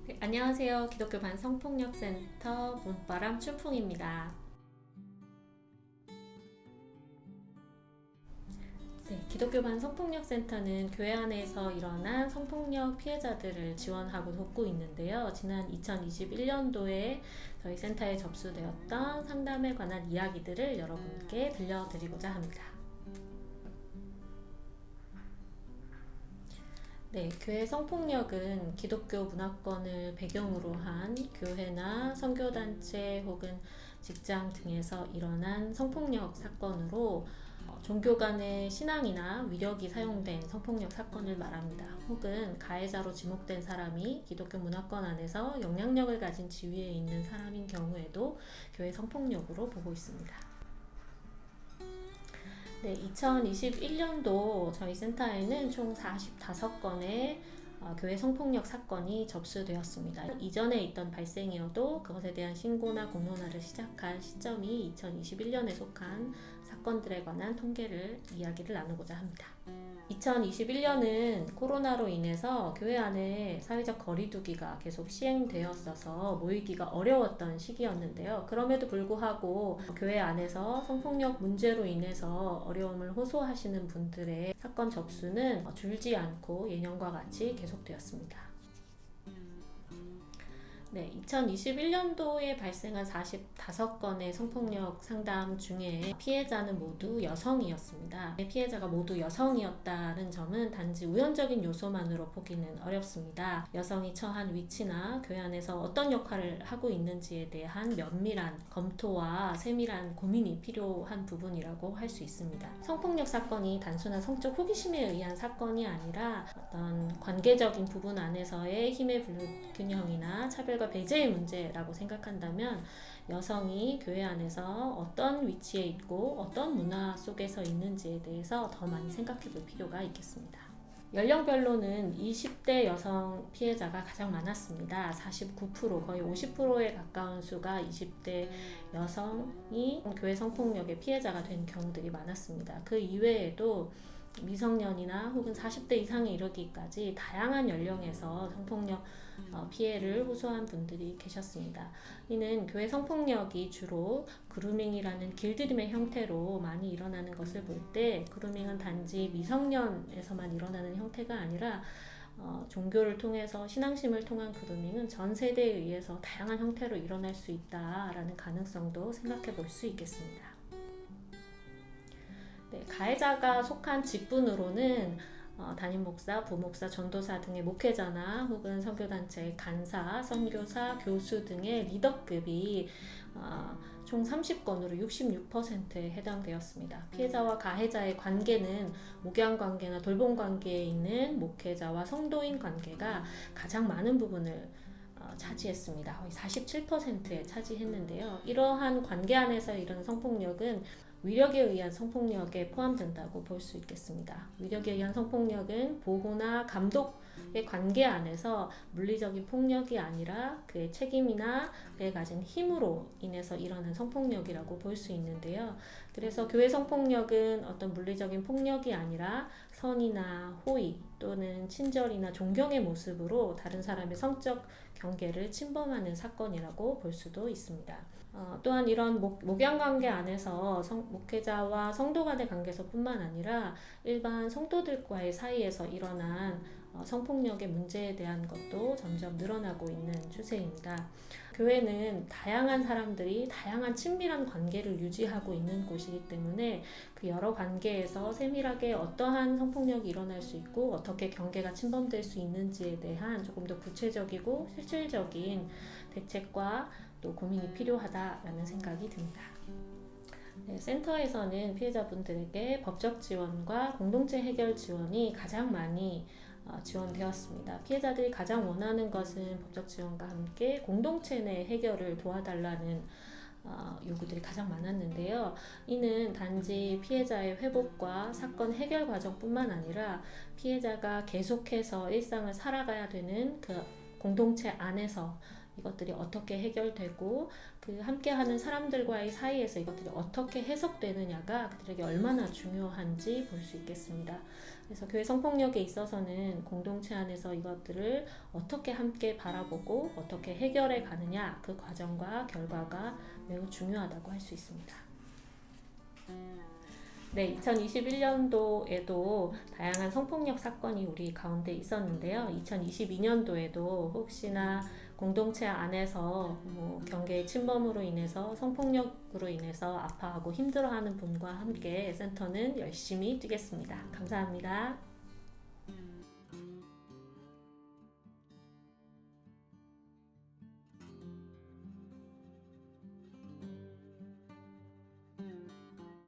네, 안녕하세요. 기독교 반성폭력센터 봄바람 춘풍입니다. 네, 기독교 반성폭력센터는 교회 안에서 일어난 성폭력 피해자들을 지원하고 돕고 있는데요. 지난 2021년도에 저희 센터에 접수되었던 상담에 관한 이야기들을 여러분께 들려드리고자 합니다. 네, 교회 성폭력은 기독교 문화권을 배경으로 한 교회나 선교단체 혹은 직장 등에서 일어난 성폭력 사건으로 종교 간의 신앙이나 위력이 사용된 성폭력 사건을 말합니다. 혹은 가해자로 지목된 사람이 기독교 문화권 안에서 영향력을 가진 지위에 있는 사람인 경우에도 교회 성폭력으로 보고 있습니다. 네, 2021년도 저희 센터에는 총 45건의 교회 성폭력 사건이 접수되었습니다. 이전에 있던 발생이어도 그것에 대한 신고나 공론화를 시작한 시점이 2021년에 속한 사건들에 관한 이야기를 나누고자 합니다. 2021년은 코로나로 인해서 교회 안에 사회적 거리두기가 계속 시행되었어서 모이기가 어려웠던 시기였는데요. 그럼에도 불구하고 교회 안에서 성폭력 문제로 인해서 어려움을 호소하시는 분들의 사건 접수는 줄지 않고 예년과 같이 계속되었습니다. 네, 2021년도에 발생한 45건의 성폭력 상담 중에 피해자는 모두 여성이었습니다. 피해자가 모두 여성이었다는 점은 단지 우연적인 요소만으로 보기는 어렵습니다. 여성이 처한 위치나 교회 안에서 어떤 역할을 하고 있는지에 대한 면밀한 검토와 세밀한 고민이 필요한 부분이라고 할 수 있습니다. 성폭력 사건이 단순한 성적 호기심에 의한 사건이 아니라 어떤 관계적인 부분 안에서의 힘의 불균형이나 차별과 배제의 문제라고 생각한다면 여성이 교회 안에서 어떤 위치에 있고 어떤 문화 속에서 있는지에 대해서 더 많이 생각해 볼 필요가 있겠습니다. 연령별로는 20대 여성 피해자가 가장 많았습니다. 49%, 거의 50%에 가까운 수가 20대 여성이 교회 성폭력의 피해자가 된 경우들이 많았습니다. 그 이외에도 미성년이나 혹은 40대 이상에 이르기까지 다양한 연령에서 성폭력 피해를 호소한 분들이 계셨습니다. 이는 교회 성폭력이 주로 그루밍이라는 길들임의 형태로 많이 일어나는 것을 볼 때 그루밍은 단지 미성년에서만 일어나는 형태가 아니라 종교를 통해서 신앙심을 통한 그루밍은 전 세대에 의해서 다양한 형태로 일어날 수 있다라는 가능성도 생각해 볼 수 있겠습니다. 네, 가해자가 속한 직분으로는 담임 목사, 부목사, 전도사 등의 목회자나 혹은 선교단체 간사, 선교사, 교수 등의 리더급이 총 30건으로 66%에 해당되었습니다. 피해자와 가해자의 관계는 목양 관계나 돌봄 관계에 있는 목회자와 성도인 관계가 가장 많은 부분을 차지했습니다. 거의 47%에 차지했는데요. 이러한 관계 안에서 이런 성폭력은 위력에 의한 성폭력에 포함된다고 볼 수 있겠습니다. 위력에 의한 성폭력은 보호나 감독의 관계 안에서 물리적인 폭력이 아니라 그의 책임이나 그에 가진 힘으로 인해서 일어난 성폭력이라고 볼 수 있는데요. 그래서 교회 성폭력은 어떤 물리적인 폭력이 아니라 선이나 호의 또는 친절이나 존경의 모습으로 다른 사람의 성적 경계를 침범하는 사건이라고 볼 수도 있습니다. 또한 이런 목양 관계 안에서 목회자와 성도 간의 관계에서뿐만 아니라 일반 성도들과의 사이에서 일어난 성폭력의 문제에 대한 것도 점점 늘어나고 있는 추세입니다. 교회는 다양한 사람들이 다양한 친밀한 관계를 유지하고 있는 곳이기 때문에 그 여러 관계에서 세밀하게 어떠한 성폭력이 일어날 수 있고 어떻게 경계가 침범될 수 있는지에 대한 조금 더 구체적이고 실질적인 대책과 또 고민이 필요하다라는 생각이 듭니다. 네, 센터에서는 피해자분들에게 법적 지원과 공동체 해결 지원이 가장 많이 지원되었습니다. 피해자들이 가장 원하는 것은 법적 지원과 함께 공동체 내 해결을 도와달라는 요구들이 가장 많았는데요. 이는 단지 피해자의 회복과 사건 해결 과정뿐만 아니라 피해자가 계속해서 일상을 살아가야 되는 그 공동체 안에서 이것들이 어떻게 해결되고 그 함께하는 사람들과의 사이에서 이것들이 어떻게 해석되느냐가 그들에게 얼마나 중요한지 볼 수 있겠습니다. 그래서 교회 성폭력에 있어서는 공동체 안에서 이것들을 어떻게 함께 바라보고 어떻게 해결해 가느냐, 그 과정과 결과가 매우 중요하다고 할 수 있습니다. 네, 2021년도에도 다양한 성폭력 사건이 우리 가운데 있었는데요. 2022년도에도 혹시나 공동체 안에서 경계의 침범으로 인해서 성폭력으로 인해서 아파하고 힘들어하는 분과 함께 센터는 열심히 뛰겠습니다. 감사합니다.